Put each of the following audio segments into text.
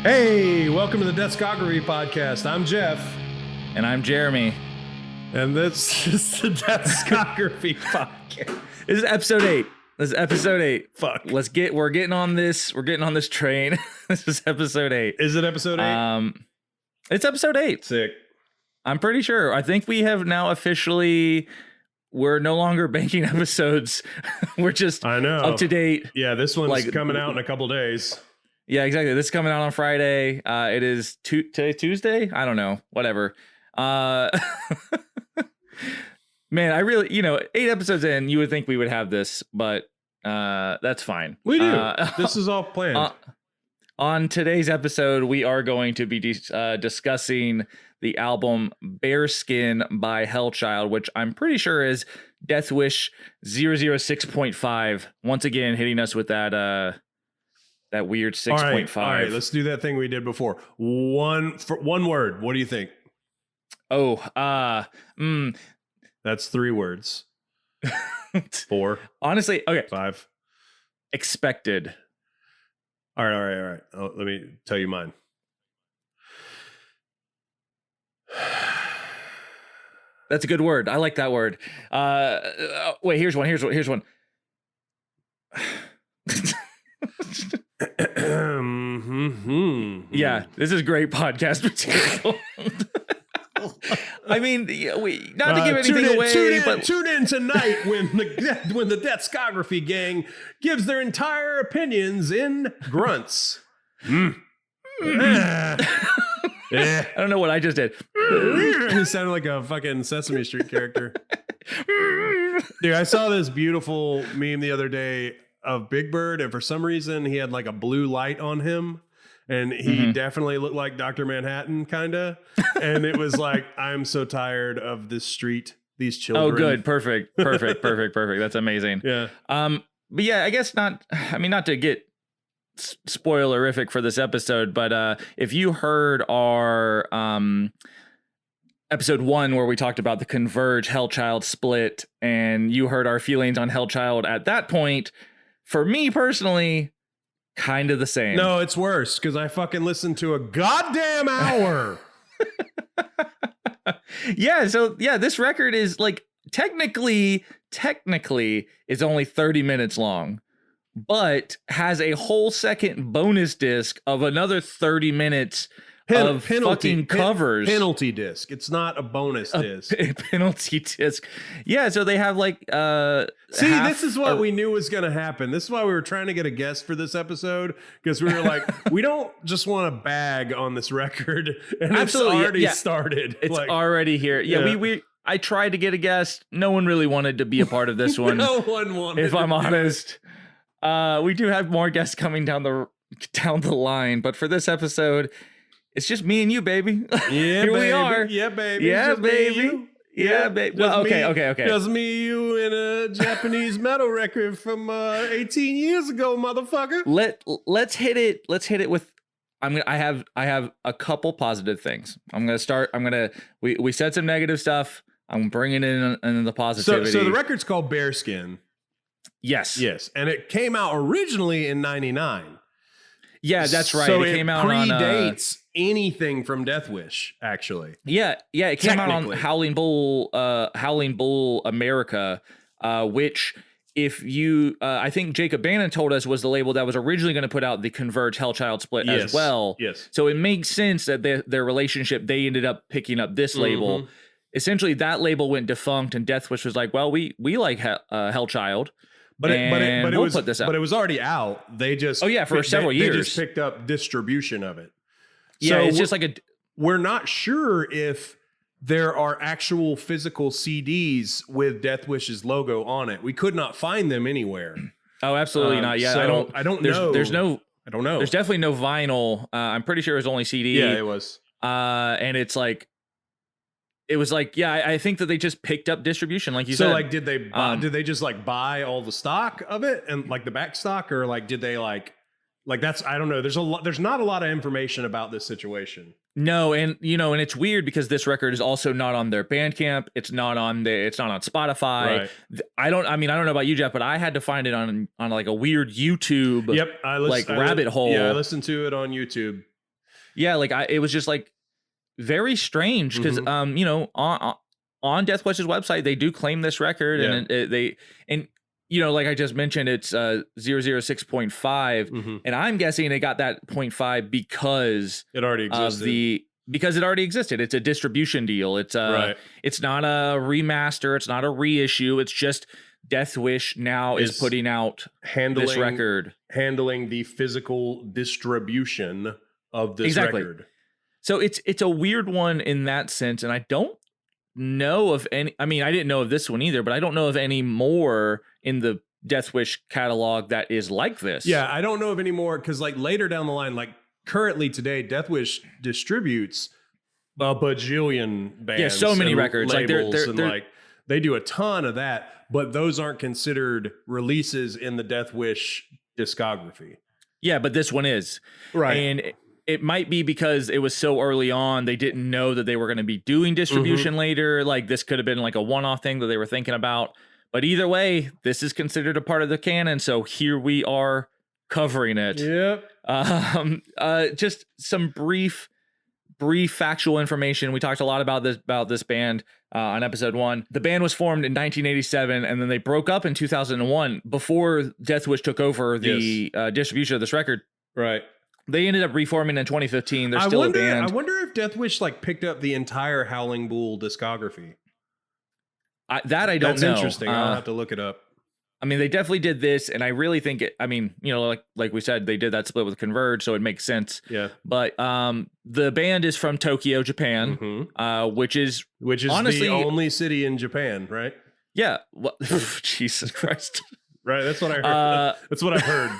Hey, welcome to the Deathscography podcast. I'm Jeff. And I'm Jeremy. And this is the Deathscography podcast. This is episode 8. Fuck. We're getting on this train. This is episode 8. Is it episode 8? It's episode 8. Sick. I'm pretty sure. I think we have now officially, we're no longer banking episodes. We're just up to date. Yeah, this one's coming out in a couple days. Yeah, exactly. This is coming out on Friday. It is today Tuesday? I don't know. Whatever. Man, I really, 8 episodes in, you would think we would have this, but that's fine. We do. This is all planned. On today's episode, we are going to be discussing the album Bareskin by Hellchild, which I'm pretty sure is Deathwish 006.5. Once again, hitting us with that weird 6.5. All right, let's do that thing we did before. One word. What do you think? That's 3 words. 4. Honestly, okay. 5. Expected. All right. Let me tell you mine. That's a good word. I like that word. Wait, here's one. Yeah, this is great podcast material. I mean, not to give anything away, but tune in tonight when the Deathscography gang gives their entire opinions in grunts. I don't know what I just did. He sounded like a fucking Sesame Street character. Dude, I saw this beautiful meme the other day of Big Bird, and for some reason he had like a blue light on him. And he definitely looked like Dr. Manhattan, kind of. And it was like, I'm so tired of this street, these children. Oh, good. Perfect. That's amazing. Yeah. But yeah, I guess not to get spoilerific for this episode, but if you heard our episode 1 where we talked about the Converge Hellchild split, and you heard our feelings on Hellchild at that point, for me personally, kind of the same. No, it's worse because I fucking listened to a goddamn hour. Yeah, so yeah, this record is like technically is only 30 minutes long, but has a whole second bonus disc of another 30 minutes of fucking covers. Penalty disc. It's not a bonus disc. Penalty disc. Yeah, so they have like see, this is what we knew was going to happen. This is why we were trying to get a guest for this episode, because we were like, we don't just want to bag on this record, and absolutely, it's already started. It's already here. Yeah, we I tried to get a guest. No one really wanted to be a part of this one. No one wanted. If I'm honest. We do have more guests coming down the line, but for this episode, it's just me and you, baby. Yeah, here baby. we are. Yeah, baby. Yeah, just baby. Yeah, baby. Well, okay. Just me, you, and a Japanese metal record from 18 years ago, motherfucker. Let's hit it. Let's hit it with. I have a couple positive things. I'm gonna start. We said some negative stuff. I'm bringing in the positivity. So the record's called Bareskin. Yes, and it came out originally in '99. Yeah, that's right. So it came out predates anything from Deathwish, actually. Yeah, it came out on Howling Bull America, which, if you, I think Jacob Bannon told us, was the label that was originally going to put out the Converge Hellchild split as well. Yes. So it makes sense that their relationship, they ended up picking up this label. Essentially, that label went defunct, and Deathwish was like, well, we like Hellchild. But it was put this out. But it was already out. They just for several years they just picked up distribution of it. Yeah, so it's just like we're not sure if there are actual physical CDs with Deathwish's logo on it. We could not find them anywhere. Oh, absolutely not. Yeah, so I don't know. There's no. I don't know. There's definitely no vinyl. I'm pretty sure it was only CD. Yeah, it was. And it's like. It was like, yeah, I think that they just picked up distribution, like you said. So, like, did they just like buy all the stock of it and like the back stock, or like did they like that's, I don't know. There's not a lot of information about this situation. No, and and it's weird because this record is also not on their Bandcamp. It's not on Spotify. Right. I don't know about you, Jeff, but I had to find it on like a weird YouTube rabbit hole. Yeah, I listened to it on YouTube. Yeah, like it was just like very strange because you know, on Deathwish's website they do claim this record, and and you know, like I just mentioned, it's 006.5, and I'm guessing they got that 0.5 because it already existed. Because it already existed. It's a distribution deal. It's it's not a remaster, it's not a reissue, it's just Deathwish now is putting out this record, handling the physical distribution of this record. So it's a weird one in that sense, and I don't know of any. I mean, I didn't know of this one either, but I don't know of any more in the Deathwish catalog that is like this. Yeah, I don't know of any more because like later down the line, like currently today, Deathwish distributes a bajillion bands. Yeah, so many records. Labels, like they're like they do a ton of that, but those aren't considered releases in the Deathwish discography. Yeah, but this one is. Right. And it might be because it was so early on, they didn't know that they were going to be doing distribution later. Like this could have been like a one-off thing that they were thinking about. But either way, this is considered a part of the canon. So here we are covering it. Yep. Just some brief factual information. We talked a lot about this band on episode 1. The band was formed in 1987, and then they broke up in 2001 before Deathwish took over the distribution of this record. Right. They ended up reforming in 2015. They're still a band. I wonder if Deathwish like picked up the entire Howling Bull discography. I don't know. That's interesting. I'll have to look it up. I mean, they definitely did this, and I really think it. I mean, you know, like we said, they did that split with Converge, so it makes sense. Yeah. But the band is from Tokyo, Japan, which is honestly the only city in Japan, right? Yeah. Well, Jesus Christ. Right. That's what I heard. That's what I heard.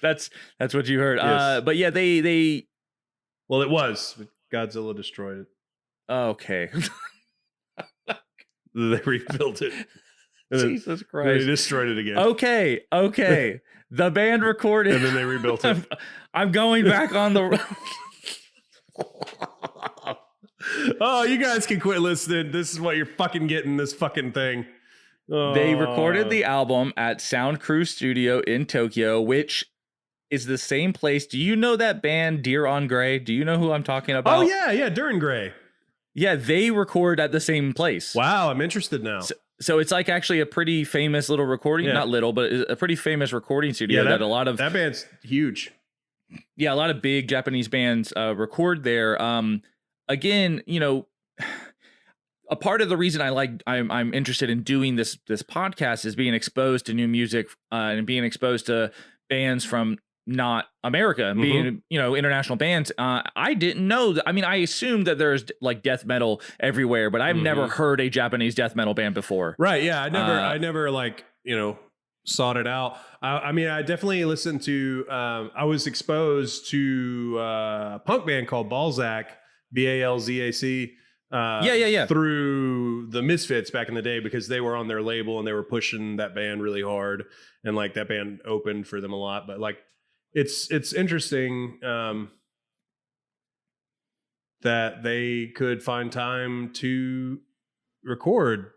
That's what you heard. Yes. But yeah, they. Well, it was. Godzilla destroyed it. Okay. They rebuilt it. Jesus Christ. They destroyed it again. Okay. The band recorded. And then they rebuilt it. I'm going back on the. Oh, you guys can quit listening. This is what you're fucking getting, this fucking thing. Oh. They recorded the album at Sound Crew Studio in Tokyo, which is the same place. Do you know that band Deer on Grey? Do you know who I'm talking about? Oh, yeah. Durin Grey. Yeah, they record at the same place. Wow, I'm interested now. So it's like actually a pretty famous little recording, not little, but a pretty famous recording studio that a lot of... That band's huge. Yeah, a lot of big Japanese bands record there. Again, you know, a part of the reason I'm interested in doing this podcast is being exposed to new music and being exposed to bands from not America, being, you know, international bands. I didn't know that. I mean, I assumed that there's like death metal everywhere, but I've never heard a Japanese death metal band before. Right. Yeah. I never like, you know, sought it out. I mean, I definitely listened to, I was exposed to a punk band called Balzac, Balzac. Through the Misfits back in the day, because they were on their label and they were pushing that band really hard, and like that band opened for them a lot. But like, it's interesting that they could find time to record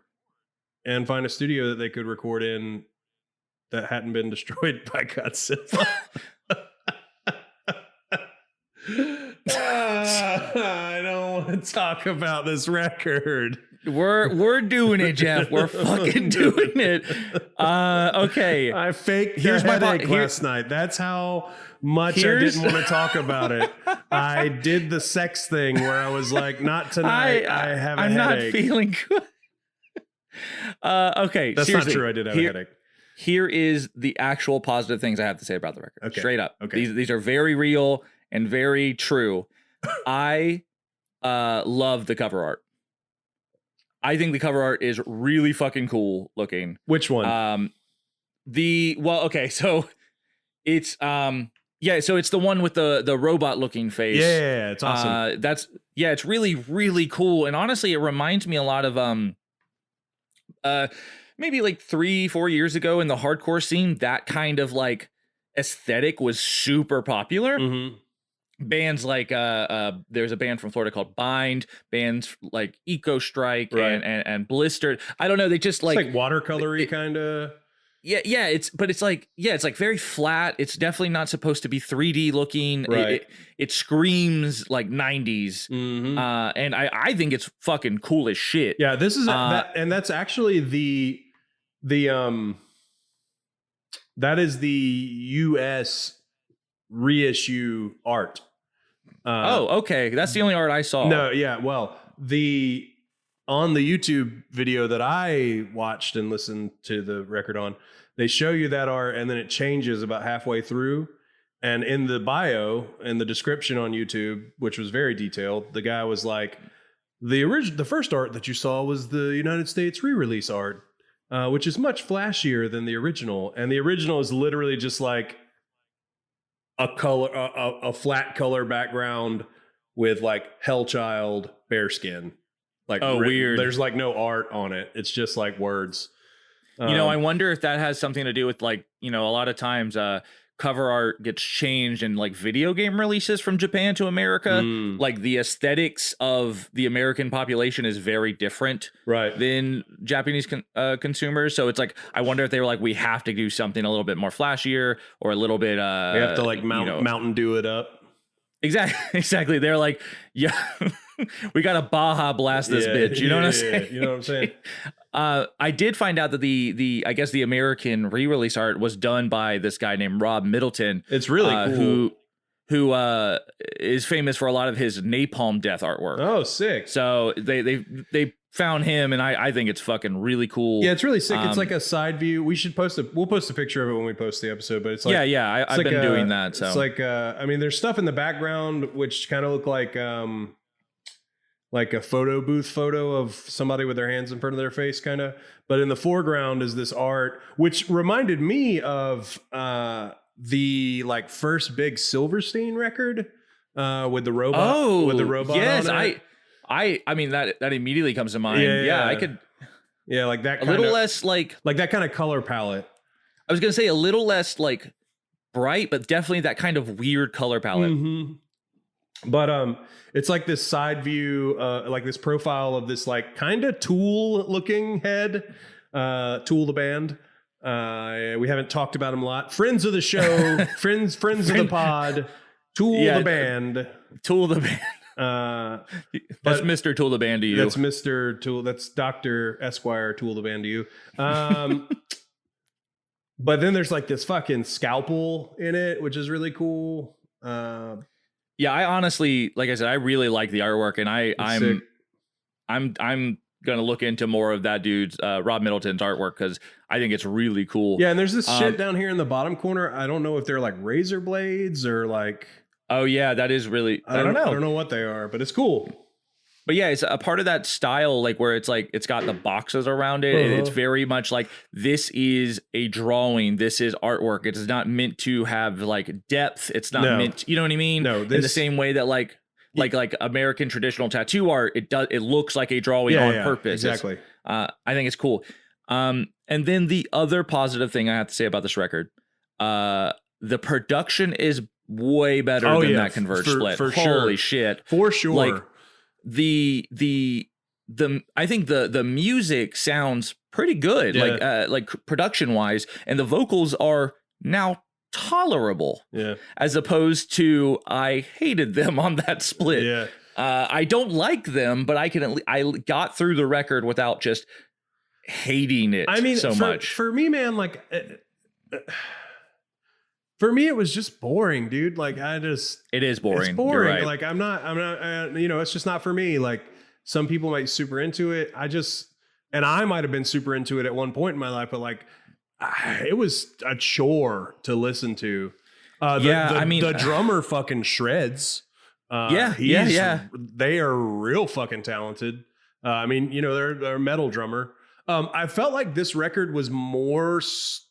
and find a studio that they could record in that hadn't been destroyed by Godzilla. I don't want to talk about this record. We're doing it, Jeff. We're fucking doing it. Okay. I faked here's my headache last night. That's how much I didn't want to talk about it. I did the sex thing where I was like, not tonight. I have a headache. I'm not feeling good. Okay. That's not true. I did have a headache. Here is the actual positive things I have to say about the record. Okay. Straight up. Okay. These are very real and very true. I love the cover art. I think the cover art is really fucking cool looking. Which one? So it's so it's the one with the robot looking face. Yeah, it's awesome. It's really, really cool. And honestly, it reminds me a lot of maybe like 3-4 years ago in the hardcore scene, that kind of like aesthetic was super popular. Bands like there's a band from Florida called Bind, bands like Eco Strike and Blistered. I don't know, they just it's like watercolory kind of. yeah, it's like it's like very flat. It's definitely not supposed to be 3D looking. Right. It screams like 90s. Mm-hmm. And I think it's fucking cool as shit. Yeah, this is and that's actually the that is the US reissue art. Okay, that's the only art I saw. No, yeah, well, on the YouTube video that I watched and listened to the record on, they show you that art and then it changes about halfway through. And in the bio and the description on YouTube, which was very detailed, the guy was like, the first art that you saw was the United States re-release art, which is much flashier than the original. And the original is literally just like a flat color background with like Hellchild, Bareskin. Like, weird. There's like no art on it. It's just like words. I wonder if that has something to do with like, a lot of times cover art gets changed in like video game releases from Japan to America. Like the aesthetics of the American population is very different than Japanese consumers. So it's like, I wonder if they were like, we have to do something a little bit more flashier or a little bit. We have to like Mountain Dew it up. Exactly. They're like, yeah, we got to Baja blast this bitch. You know what I'm saying? You know what I'm saying? I did find out that the I guess the American re-release art was done by this guy named Rob Middleton. It's really cool. Who is famous for a lot of his Napalm Death artwork. Oh, sick. So they found him, and I think it's fucking really cool. Yeah, it's really sick. It's like a side view. We'll post a picture of it when we post the episode, but it's like I've been doing that. So it's like I mean, there's stuff in the background which kind of look like a photo booth photo of somebody with their hands in front of their face, kind of. But in the foreground is this art, which reminded me of the like first big Silverstein record with the robot. Oh, with the robot. Yes, on it. I mean that immediately comes to mind. Yeah, I could. Yeah, like that. A little less like that kind of color palette. I was gonna say a little less like bright, but definitely that kind of weird color palette. Mm-hmm. But it's like this side view, like this profile of this like kind of Tool looking head, Tool the band. We haven't talked about him a lot. Friends of the show, friends of the pod, Tool the band. Tool the band. That's Mr. Tool the band to you. That's Mr. Tool. That's Dr. Esquire Tool the band to you. But then there's like this fucking scalpel in it, which is really cool. Yeah, I honestly, like I said, I really like the artwork, and I'm gonna look into more of that dude's Rob Middleton's artwork because I think it's really cool. Yeah, and there's this shit down here in the bottom corner. I don't know if they're like razor blades or like. Oh yeah, that is really. I don't know. I don't know what they are, but it's cool. But yeah, it's a part of that style, like where it's like it's got the boxes around it. And it's very much like this is a drawing. This is artwork. It's not meant to have like depth. It's not meant. You know what I mean? No. In the same way that like American traditional tattoo art, it looks like a drawing on purpose. Exactly. I think it's cool. And then the other positive thing I have to say about this record, the production is way better than that Converge split. For Holy shit. For sure. Like, the I think the music sounds pretty good, like production wise, and the vocals are now tolerable. Yeah. As opposed to I hated them on that split. Yeah. I don't like them, but I got through the record without just hating it. I mean, so much. For me, man, like. For me, it was just boring, dude. Like it is boring. It's boring. You're right. Like I'm not, it's just not for me. Like some people might be super into it. And I might've been super into it at one point in my life, but like it was a chore to listen to. The drummer fucking shreds. They are real fucking talented. They're a metal drummer. I felt like this record was more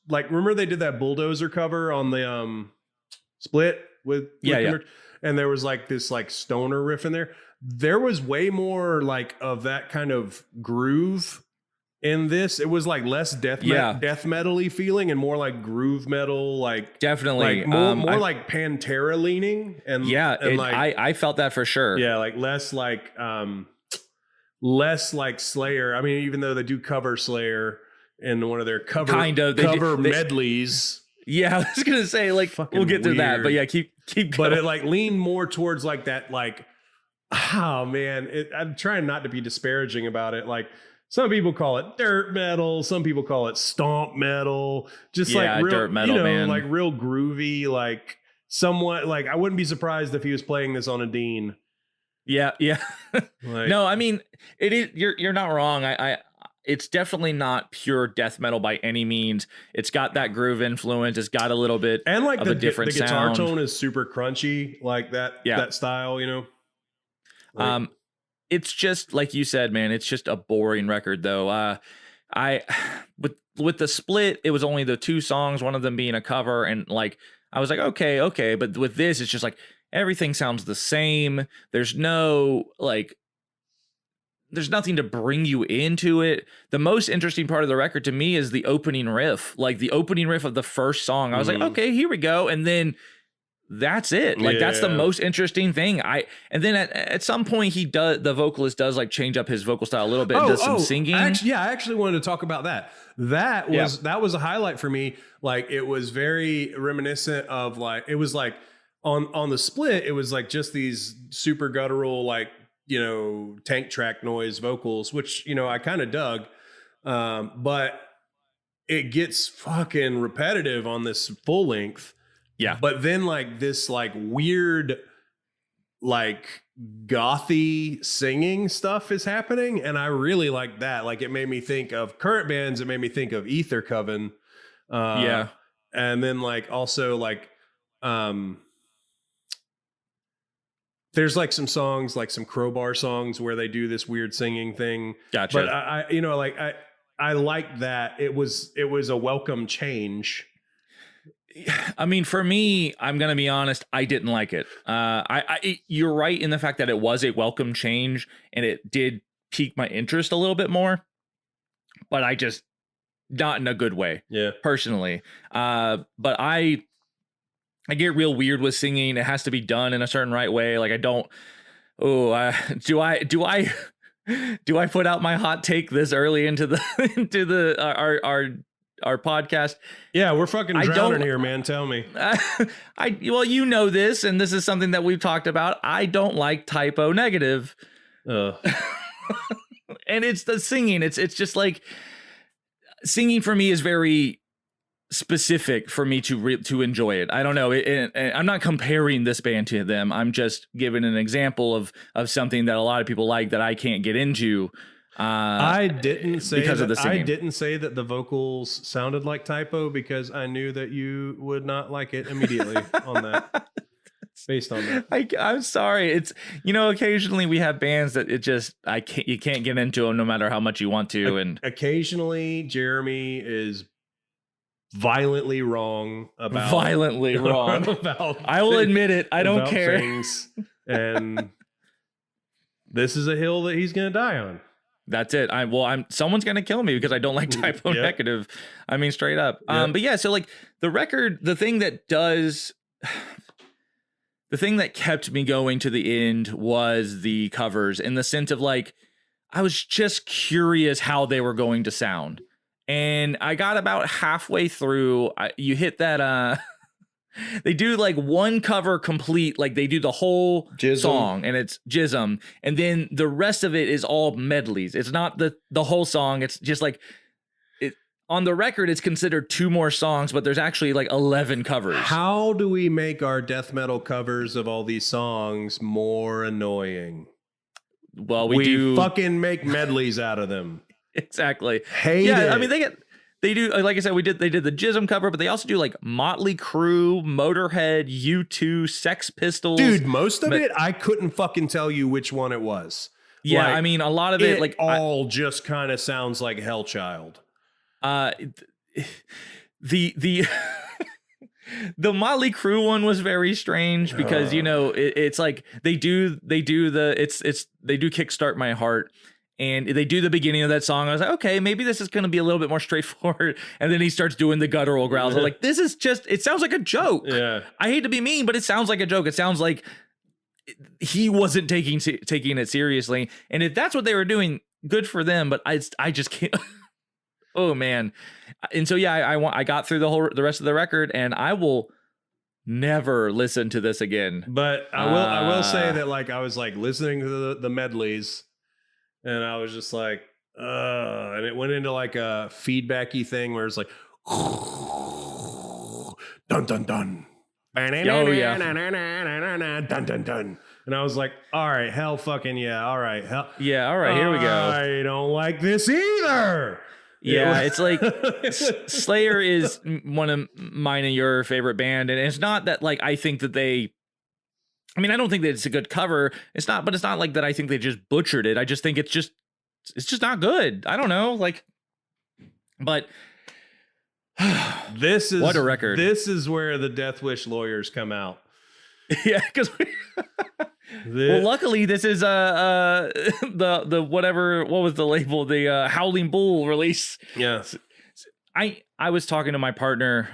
like, remember they did that Bulldozer cover on the split with and there was like this like stoner riff in there. There was way more like of that kind of groove in this. It was like less death metal-y feeling and more like groove metal, like definitely like more like Pantera leaning and I felt that for sure. Yeah, like less like Slayer. I mean, even though they do cover Slayer, in one of their cover they, medleys. Yeah, I was gonna say like Fucking we'll get to that, weird. but yeah, keep going. But it like leaned more towards like that, like, oh man, I'm trying not to be disparaging about it. Like some people call it dirt metal, some people call it stomp metal, just like real dirt metal, man. like real groovy, like somewhat like I wouldn't be surprised if he was playing this on a Dean. Yeah. Like, No, I mean it is. You're not wrong. It's definitely not pure death metal by any means. It's got that groove influence. It's got a little bit and like of the a different guitar sound. tone is super crunchy, like that that style, you know. Like, it's just like you said, man. It's just a boring record, though. With the split, it was only the 2 songs, one of them being a cover, and like I was like, okay, but with this, it's just like everything sounds the same. There's no like. There's nothing to bring you into it. The most interesting part of the record to me is the opening riff, like the opening riff of the first song. I was like, okay, here we go. And then that's it. Like that's the most interesting thing. And then at some point the vocalist does like change up his vocal style a little bit, does some singing. I actually wanted to talk about that. That was a highlight for me. Like it was very reminiscent of like, it was like on the split, it was like just these super guttural, like, you know, tank track noise vocals, which, you know, I kind of dug. But it gets fucking repetitive on this full length. Yeah. But then like this like weird, like gothy singing stuff is happening. And I really like that. Like it made me think of current bands. It made me think of Ether Coven. And then like also like, there's like some songs, like some Crowbar songs where they do this weird singing thing. Gotcha. But I you know, like I like that. It was a welcome change. I mean, for me, I'm going to be honest, I didn't like it. You're right in the fact that it was a welcome change and it did pique my interest a little bit more, but I just not in a good way. Yeah. Personally. But I get real weird with singing. It has to be done in a certain right way. Like I don't. Do I put out my hot take this early into our podcast? Yeah, we're fucking drowning here, man. Tell me. Well, you know this, and this is something that we've talked about. I don't like typo negative. And it's the singing. It's just like singing for me is very specific for me to enjoy it. I don't know. I'm not comparing this band to them. I'm just giving an example of something that a lot of people like that I can't get into. I didn't say because of the singing. I didn't say that the vocals sounded like typo because I knew that you would not like it immediately on that. Based on that, I'm sorry. It's, you know, occasionally we have bands that you can't get into them no matter how much you want to. And occasionally Jeremy is violently wrong about I will admit it. I don't care. Things, and this is a hill that he's going to die on. That's it. Someone's going to kill me because I don't like typo negative. I mean, straight up. But yeah, so like the record, the thing that kept me going to the end was the covers, in the sense of like, I was just curious how they were going to sound. And I got about halfway through, you hit that, they do like one cover complete, like they do the whole song and it's Jism. And then the rest of it is all medleys. It's not the whole song. It's just like, on the record, it's considered 2 more songs, but there's actually like 11 covers. How do we make our death metal covers of all these songs more annoying? Well, we do fucking make medleys out of them. Exactly. Hate it. I mean, they do, like I said, they did the Jism cover, but they also do like Motley Crue, Motorhead, U2, Sex Pistols. Dude, most of it, I couldn't fucking tell you which one it was. Yeah, like, I mean, a lot of it like all just kind of sounds like Hellchild. The Motley Crue one was very strange because you know it's like they do Kickstart My Heart. And they do the beginning of that song. I was like, okay, maybe this is going to be a little bit more straightforward. And then he starts doing the guttural growls. I was like, this is just, it sounds like a joke. Yeah. I hate to be mean, but it sounds like a joke. It sounds like he wasn't taking it seriously. And if that's what they were doing, good for them. But I just can't. Oh man. And so yeah, I got through the rest of the record, and I will never listen to this again. But I will say that like I was like listening to the medleys, and I was just like, and it went into like a feedbacky thing where it's like, dun dun dun. Oh yeah. Dun dun dun. And I was like, all right, hell fucking yeah, all right, hell Yeah, all right, here we go. I don't like this either. Yeah, it's like Slayer is one of mine and your favorite band, and it's not that like I think that they. I mean, I don't think that it's a good cover. It's not, but it's not like that. I think they just butchered it. I just think it's just not good. I don't know, like, but this is what a record. This is where the Deathwish lawyers come out. Yeah, because well, luckily this is the whatever, what was the label, the Howling Bull release. Yeah, I was talking to my partner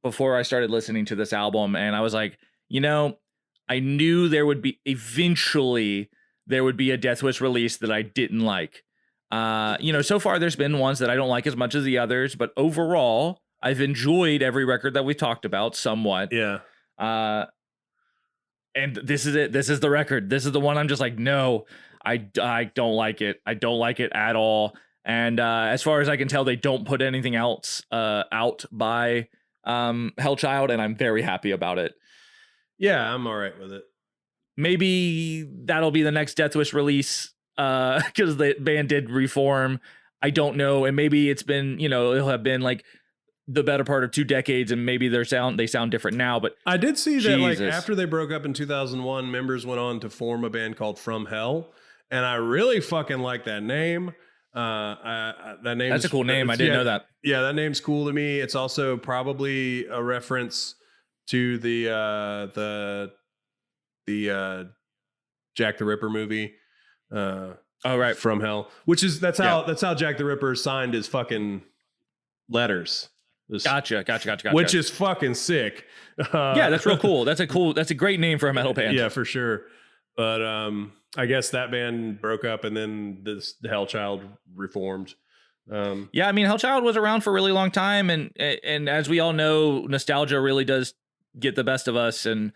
before I started listening to this album, and I was like, I knew there would be eventually a Deathwish release that I didn't like. So far there's been ones that I don't like as much as the others, but overall I've enjoyed every record that we talked about somewhat. Yeah. And this is it. This is the record. This is the one I'm just like, no, I don't like it. I don't like it at all. And as far as I can tell, they don't put anything else out by Hellchild, and I'm very happy about it. Yeah, I'm all right with it. Maybe that'll be the next Deathwish release because the band did reform. I don't know. And maybe it's been, it'll have been like the better part of 2 decades, and maybe they sound different now. But I did see that like after they broke up in 2001, members went on to form a band called From Hell, and I really fucking like that name. That name, that's a cool name. I didn't know that. Yeah, that name's cool to me. It's also probably a reference to the Jack the Ripper movie. Right, From Hell, which is that's how Jack the Ripper signed his fucking letters. Gotcha. Which is fucking sick. Yeah, that's real cool. That's a great name for a metal band. Yeah, for sure. But I guess that band broke up, and then the Hellchild reformed. Yeah, I mean, Hellchild was around for a really long time, and as we all know, nostalgia really does get the best of us, and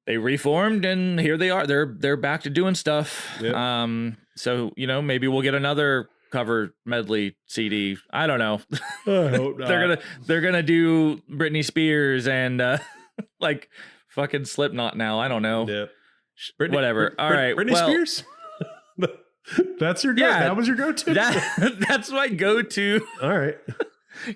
they reformed, and here they are. They're back to doing stuff. Yep. So maybe we'll get another cover medley CD. I don't know. I hope not. they're gonna do Britney Spears and like fucking Slipknot now. I don't know. Yeah. Whatever. All right. Britney Spears. That's your go. Yeah, that was your go-to. That's my go-to. All right.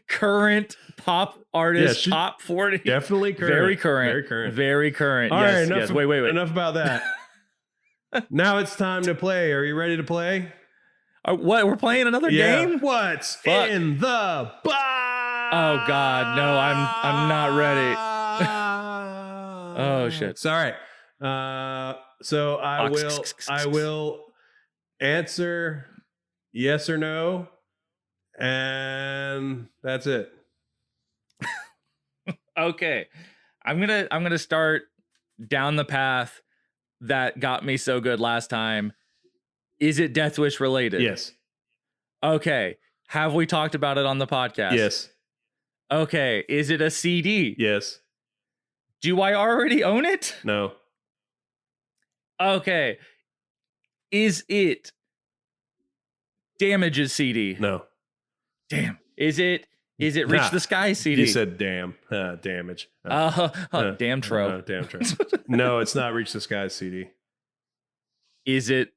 Current pop artist, top 40. Definitely current. Very current. Very current. All yes, right. yes. Wait. Enough about that. Now it's time to play. Are you ready to play? What? We're playing another game? What's in the box? Oh God, no! I'm not ready. Oh shit! It's all right. So I will answer yes or no, and that's it. Okay, I'm gonna start down the path that got me so good last time. Is it Deathwish related? Yes. Okay. Have we talked about it on the podcast? Yes. Okay. Is it a CD? Yes. Do I already own it? No. Okay. Is it Damage's CD? No. Damn. Is it Reach the Sky CD? You said damn. Damage. Damn tro. Damn tro. No, it's not Reach the Sky CD. Is it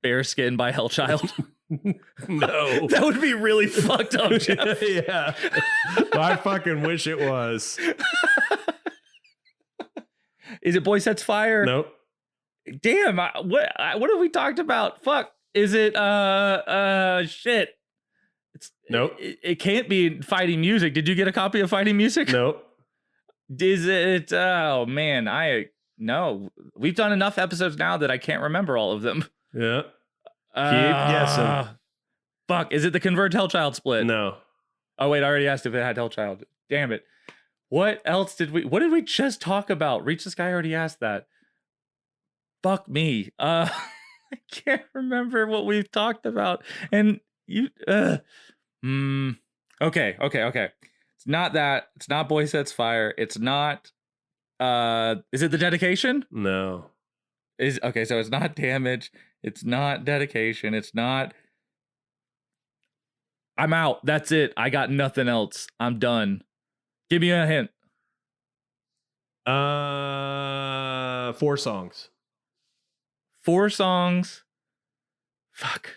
Bareskin by Hellchild? No. That would be really fucked up, Jeff. Yeah. I fucking wish it was. Is it Boy Sets Fire? Nope. Damn. What have we talked about? Fuck. Is it shit? Nope. It can't be Fighting Music. Did you get a copy of Fighting Music? Nope. Is it? Oh man, no. We've done enough episodes now that I can't remember all of them. Yeah. Keep guessing. Fuck. Is it the Converge Hellchild split? No. Oh wait, I already asked if it had Hellchild. Damn it. What did we just talk about? Reach the Sky, I already asked that. Fuck me. I can't remember what we've talked about. And You okay. It's not that. It's not Boy Sets Fire. It's not is it The Dedication? No. Okay, so it's not Damage. It's not Dedication. It's not. I'm out. That's it. I got nothing else. I'm done. Give me a hint. 4 songs. 4 songs. Fuck.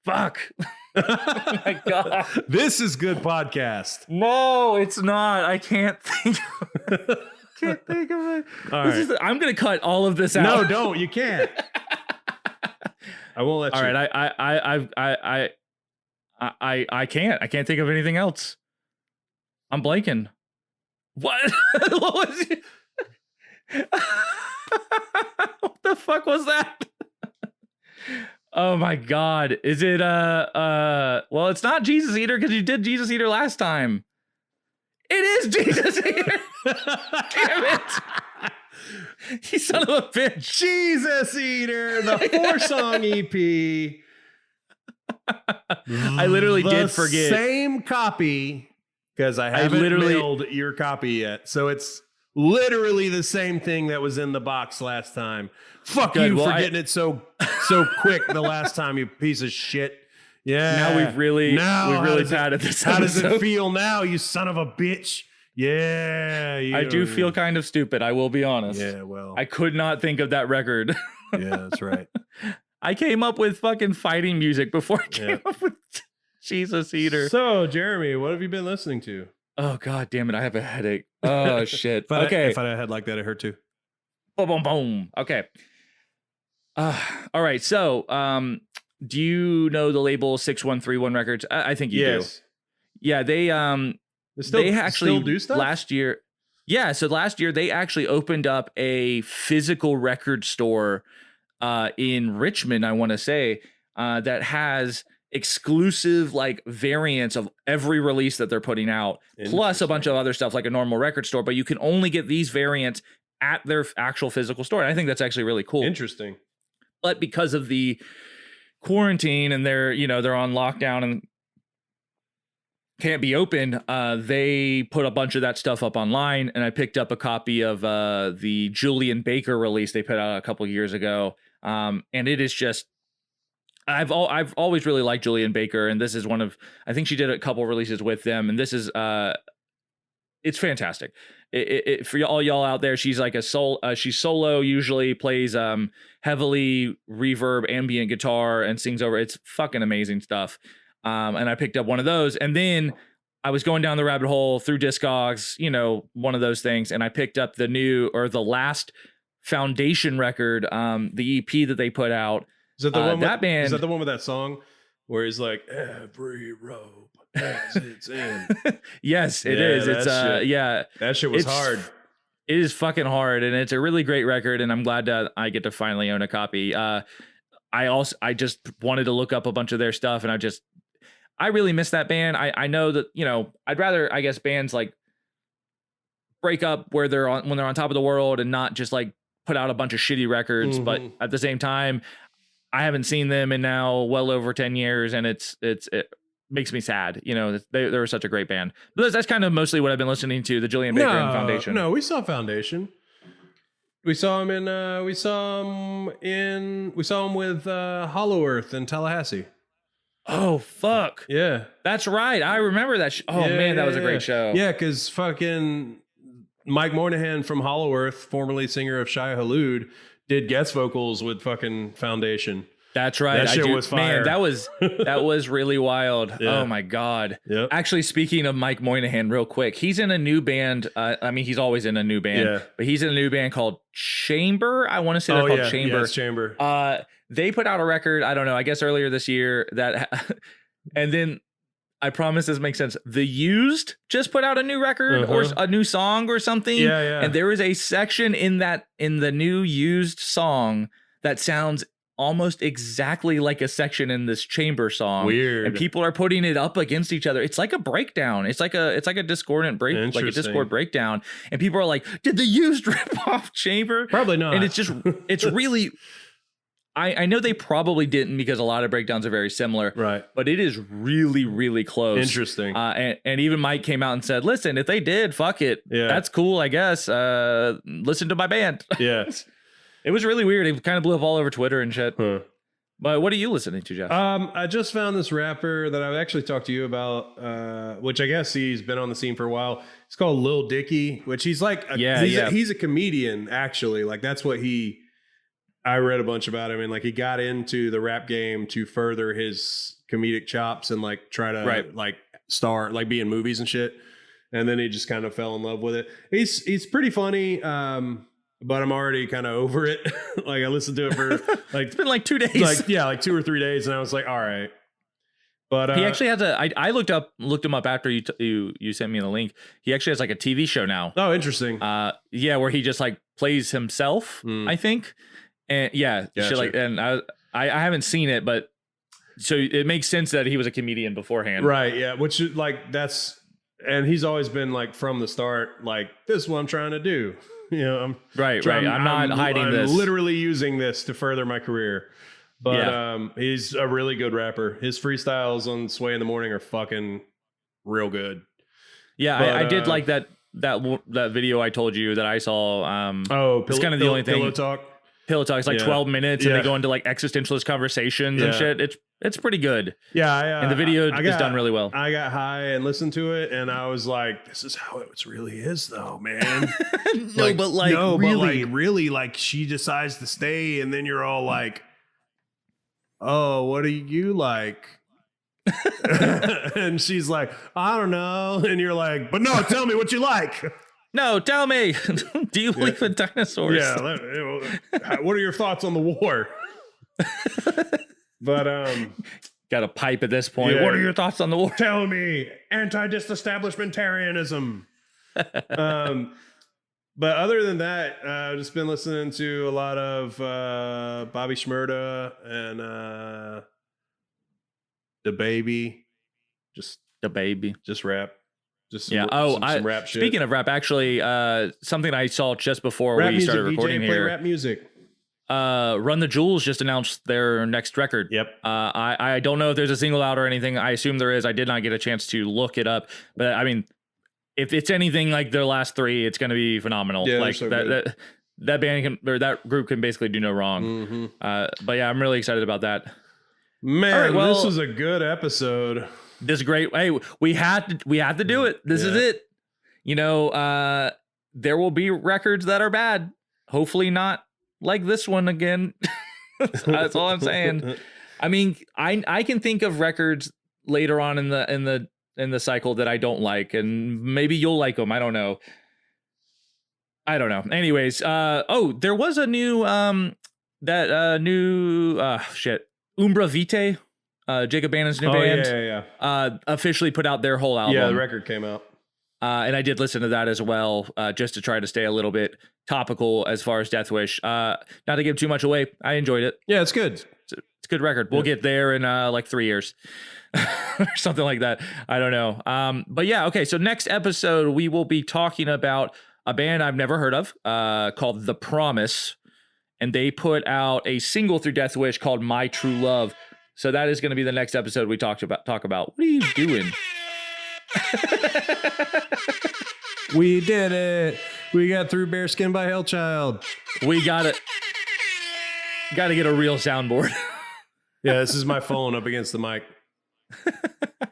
Oh my God. This is good podcast. No, it's not. I can't think of it. Can't think of it. All right. I'm gonna cut all of this out. No, don't. You can't. I won't let you. All right. I can't. I can't think of anything else. I'm blanking. What? What was it? What the fuck was that? Oh my God. Is it well, it's not Jesus Eater because you did Jesus Eater last time. It is Jesus Eater. Damn it. You son of a bitch. Jesus Eater, the 4-song EP. I literally The did forget. Same copy because I haven't mailed your copy yet. So it's literally the same thing that was in the box last time. Fuck Good. you Well, for getting it so quick the last time, you piece of shit. Yeah. Now we've really padded this How does episode. it feel now, you son of a bitch? Yeah. I do feel kind of stupid. I will be honest. Yeah, well. I could not think of that record. Yeah, that's right. I came up with fucking fighting music before I came up with Jesus Eater. So, Jeremy, what have you been listening to? Oh God damn it! I have a headache. Oh shit. If Okay. if I had a head like that, it hurt too. Boom, boom, boom. Okay. All right. So, do you know the label 6131 Records? I think you do. Yeah, they actually do stuff last year. Yeah, so last year they actually opened up a physical record store in Richmond, I want to say, that has exclusive like variants of every release that they're putting out, plus a bunch of other stuff like a normal record store, but you can only get these variants at their actual physical store. And I think that's actually really cool. Interesting. But because of the quarantine and they're on lockdown and can't be open, they put a bunch of that stuff up online, and I picked up a copy of the Julian Baker release they put out a couple years ago. And it is just, I've always really liked Julian Baker, and this is one of, I think she did a couple releases with them, and this is it's fantastic. It for all y'all out there, she's like she's solo, usually plays heavily reverb ambient guitar and sings over. It's fucking amazing stuff. And I picked up one of those, and then I was going down the rabbit hole through Discogs, one of those things, and I picked up the last Foundation record, the EP that they put out. Is that the one? That band? Is that the one with that song where he's like, "Every rope has its end"? Yes, it is. It's that shit was hard. It is fucking hard, and it's a really great record, and I'm glad that I get to finally own a copy. I just wanted to look up a bunch of their stuff, and I really miss that band. I know that, I'd rather, I guess, bands like break up when they're on top of the world and not just like put out a bunch of shitty records. Mm-hmm. But at the same time, I haven't seen them in now well over 10 years, and it makes me sad. They were such a great band. But that's kind of mostly what I've been listening to, the Julian Baker and Foundation. No, we saw Foundation. We saw him with Hollow Earth in Tallahassee. Oh fuck yeah, that's right. I remember that. That was a great show. Yeah, because fucking Mike Moynihan from Hollow Earth, formerly singer of Shia Halud, did guest vocals with fucking Foundation. That's right. That shit was fire. Man, that was really wild. Yeah. Oh my God. Yep. Actually, speaking of Mike Moynihan, real quick, he's in a new band. He's always in a new band, but he's in a new band called Chamber. I want to say they're called Chamber. Yeah, it's Chamber. They put out a record, I don't know, I guess earlier this year and then I promise this makes sense. The Used just put out a new record or a new song or something. Yeah. And there is a section in the new Used song that sounds almost exactly like a section in this Chamber song. Weird. And people are putting it up against each other. It's like a breakdown. It's like a discordant break, like a Discord breakdown. And people are like, did the Used rip off Chamber? Probably not. And it's really, I know they probably didn't because a lot of breakdowns are very similar, Right. but it is really, really close. Interesting. And even Mike came out and said, listen, if they did, fuck it. Yeah. That's cool, I guess. Listen to my band. Yeah. It was really weird. It kind of blew up all over Twitter and shit. Huh. But what are you listening to, Jeff? I just found this rapper that I've actually talked to you about, which I guess he's been on the scene for a while. It's called Lil Dicky, which he's like, he's a comedian, actually. Like, that's what I read a bunch about him, and like he got into the rap game to further his comedic chops and like try to like star, like be in movies and shit. And then he just kind of fell in love with it. He's pretty funny. But I'm already kind of over it. Like I listened to it for like it's been like 2 days. Like 2 or 3 days, and I was like, all right. But he actually has I looked him up after you sent me the link. He actually has like a TV show now. Oh, interesting. Yeah, where he just like plays himself, I think. And yeah, shit like, and I haven't seen it, but so it makes sense that he was a comedian beforehand. Right, yeah, which like and he's always been like from the start, like, this is what I'm trying to do. You know, I'm not hiding this. I'm literally using this to further my career. But he's a really good rapper. His freestyles on Sway in the Morning are fucking real good. Yeah, but, I did like that video I told you that I saw. It's kind of the only thing. Pillow Talk. Pillow Talk is like 12 minutes, and they go into like existentialist conversations and shit. It's pretty good. Yeah, and the video is done really well. I got high and listened to it, and I was like, "This is how it really is, though, man." But really, like she decides to stay, and then you're all like, "Oh, what do you like?" And she's like, "I don't know," and you're like, "But no, tell me what you like." No, tell me. Do you believe in dinosaurs? Yeah. What are your thoughts on the war? But got a pipe at this point. Yeah. What are your thoughts on the war? Tell me. Anti-disestablishmentarianism. But other than that, I've just been listening to a lot of Bobby Shmurda and the baby. Just rap. Some rap shit. Speaking of rap, actually, something I saw just before we started recording here. Rap music. Run the Jewels just announced their next record. Yep. I don't know if there's a single out or anything. I assume there is. I did not get a chance to look it up, but I mean, if it's anything like their last three, it's going to be phenomenal. Yeah, like that band that group can basically do no wrong. Mm-hmm. But yeah, I'm really excited about that. Man, this was a good episode. This is great. Hey, we had to do it. This is it. You know, there will be records that are bad. Hopefully not like this one again. That's all I'm saying. I mean, I can think of records later on in the cycle that I don't like, and maybe you'll like them. I don't know. Anyways, there was a new Umbra Vitae. Jacob Bannon's new band officially put out their whole album. Yeah, the record came out. And I did listen to that as well, just to try to stay a little bit topical as far as Deathwish. Not to give too much away, I enjoyed it. Yeah, it's good. It's a good record. We'll get there in like 3 years or something like that. I don't know. But yeah, okay. So next episode, we will be talking about a band I've never heard of called The Promise. And they put out a single through Deathwish called My True Love. So that is going to be the next episode we talk about. What are you doing? We did it. We got through Bareskin by Hellchild. We got it. Got to get a real soundboard. Yeah, this is my phone up against the mic.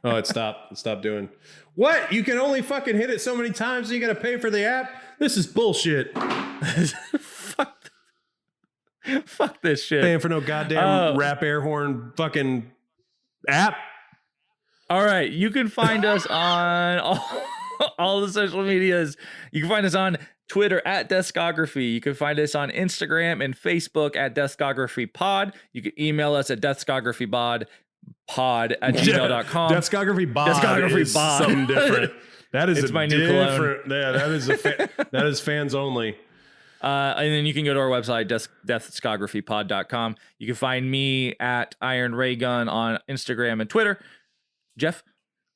Oh, it stopped. It stopped doing. What? You can only fucking hit it so many times and you got to pay for the app? This is bullshit. Fuck this shit. Paying for no goddamn rap air horn fucking app. All right. You can find us on all the social medias. You can find us on Twitter at Deathscography. You can find us on Instagram and Facebook at Deathscography Pod. You can email us at deathscographypod@gmail.com. Deathscography Bod is something different. That is my new cologne. Yeah, that is fans only. And then you can go to our website, deathscographypod.com. You can find me at Iron Ray Gun on Instagram and Twitter. Jeff?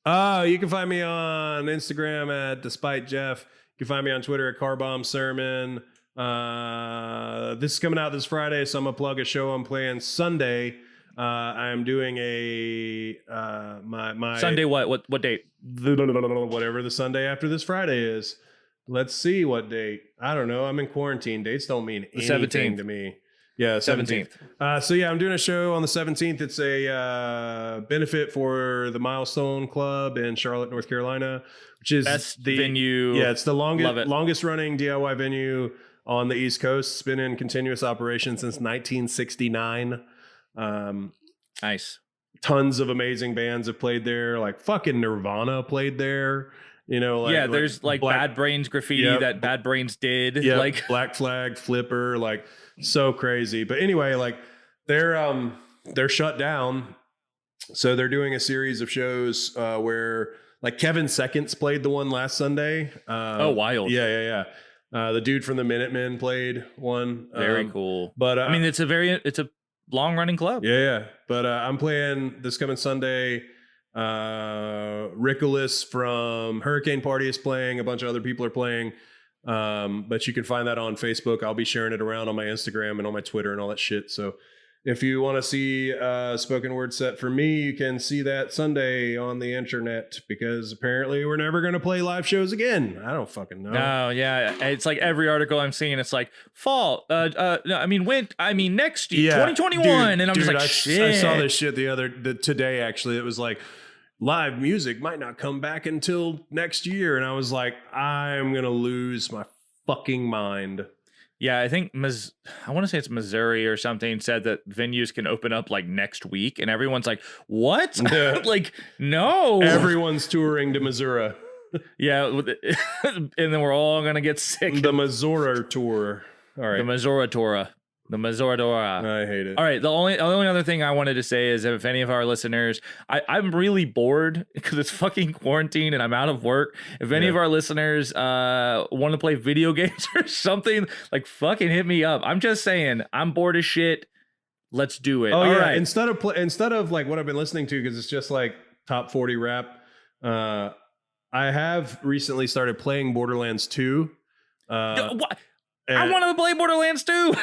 You can find me on Instagram at Despite Jeff. You can find me on Twitter at Car Bomb Sermon. This is coming out this Friday, so I'm gonna plug a show I'm playing Sunday. I'm doing a my Sunday. What date? Whatever the Sunday after this Friday is. Let's see what date. I don't know. I'm in quarantine. Dates don't mean anything to me. Yeah, 17th. So yeah, I'm doing a show on the 17th. It's a benefit for the Milestone Club in Charlotte, North Carolina, which is Best the venue. Yeah, it's the longest running DIY venue on the East Coast. It's been in continuous operation since 1969. Nice. Tons of amazing bands have played there. Like fucking Nirvana played there. You know, like, there's like Bad Brains graffiti that Bad Brains did. Yeah, like Black Flag, Flipper, like so crazy. But anyway, like they're shut down, so they're doing a series of shows where like Kevin Seconds played the one last Sunday. Wild. Yeah. The dude from the Minutemen played one. Very cool. But I mean, it's a long running club. Yeah. But I'm playing this coming Sunday. Rickolas from Hurricane Party is playing. A bunch of other people are playing. But you can find that on Facebook. I'll be sharing it around on my Instagram and on my Twitter and all that shit. So if you want to see a spoken word set for me, you can see that Sunday on the internet, because apparently we're never going to play live shows again. I don't fucking know. No, yeah. It's like every article I'm seeing, it's like fall. Next year, 2021. Dude, and I'm just like, shit. I saw this shit today, actually. It was like, live music might not come back until next year. And I was like, I'm going to lose my fucking mind. Yeah, I think I want to say it's Missouri or something said that venues can open up like next week, and everyone's like, "What?" Like, no. Everyone's touring to Missouri. Yeah, and then we're all gonna get sick. The Missouri tour. All right. The Missouri tour. The Missouri tour. I hate it. All right. The only other thing I wanted to say is if any of our listeners, I'm really bored because it's fucking quarantine and I'm out of work. If any of our listeners want to play video games or something, like fucking hit me up. I'm just saying, I'm bored as shit. Let's do it. Oh, all yeah. right. Instead of like what I've been listening to, because it's just like top 40 rap. I have recently started playing Borderlands 2. What? I wanted to play Borderlands 2.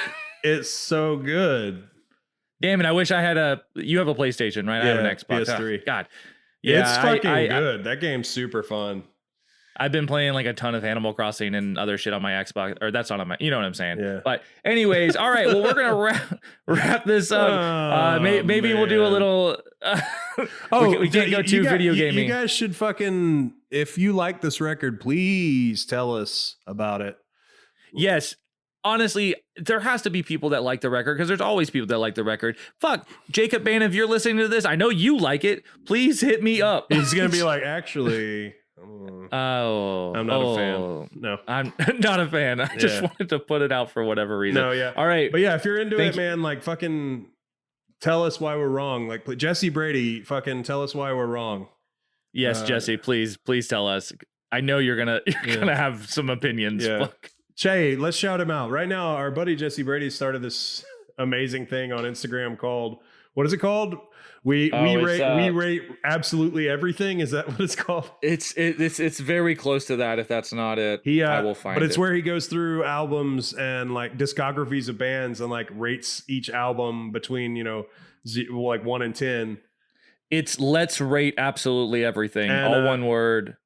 It's so good. Damn it! I wish I had you have a PlayStation, right? I have an Xbox. PS3. Oh, God, yeah, it's fucking good. That game's super fun. I've been playing like a ton of Animal Crossing and other shit on my Xbox, or that's not on my. You know what I'm saying? Yeah. But anyways, all right. Well, we're gonna wrap this up. Maybe we'll do a little. We can't go to video gaming. You guys should fucking. If you like this record, please tell us about it. Yes. Honestly, there has to be people that like the record, because there's always people that like the record. Fuck, Jacob Bann, if you're listening to this, I know you like it. Please hit me up. He's going to be like, actually, I'm not a fan. No. I'm not a fan. I just wanted to put it out for whatever reason. No, yeah. All right. But yeah, if you're into it, man, like fucking tell us why we're wrong. Like Jesse Brady, fucking tell us why we're wrong. Yes, Jesse, please tell us. I know you're gonna have some opinions. Yeah. Fuck. Che, let's shout him out right now. Our buddy Jesse Brady started this amazing thing on Instagram called, what is it called? We rate absolutely everything. Is that what it's called? It's very close to that. If that's not it, I will find it. But it's where he goes through albums and like discographies of bands and like rates each album between, like 1 and 10. It's let's rate absolutely everything. And, all one word.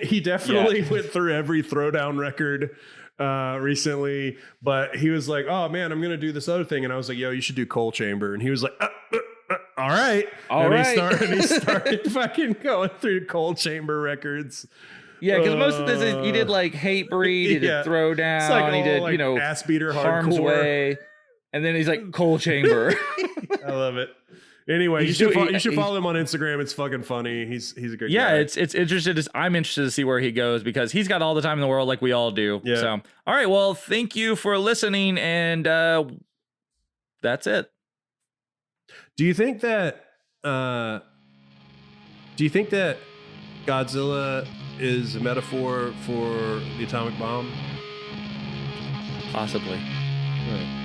He definitely went through every Throwdown record recently, but he was like, oh man, I'm gonna do this other thing, and I was like, yo, you should do Coal Chamber, and he was like, all right. He started fucking going through Coal Chamber records. Yeah, because most of this he did like Hatebreed, he did Throwdown, like he did like Ass Beater Harm's Hardcore. Way, and then he's like Coal Chamber. I love it. Anyway, you should follow him on Instagram. It's fucking funny. He's a good guy. It's interested. I'm interested to see where he goes, because he's got all the time in the world, like we all do. Yeah. So, all right. Well, thank you for listening, and that's it. Do you think that Godzilla is a metaphor for the atomic bomb? Possibly. Right.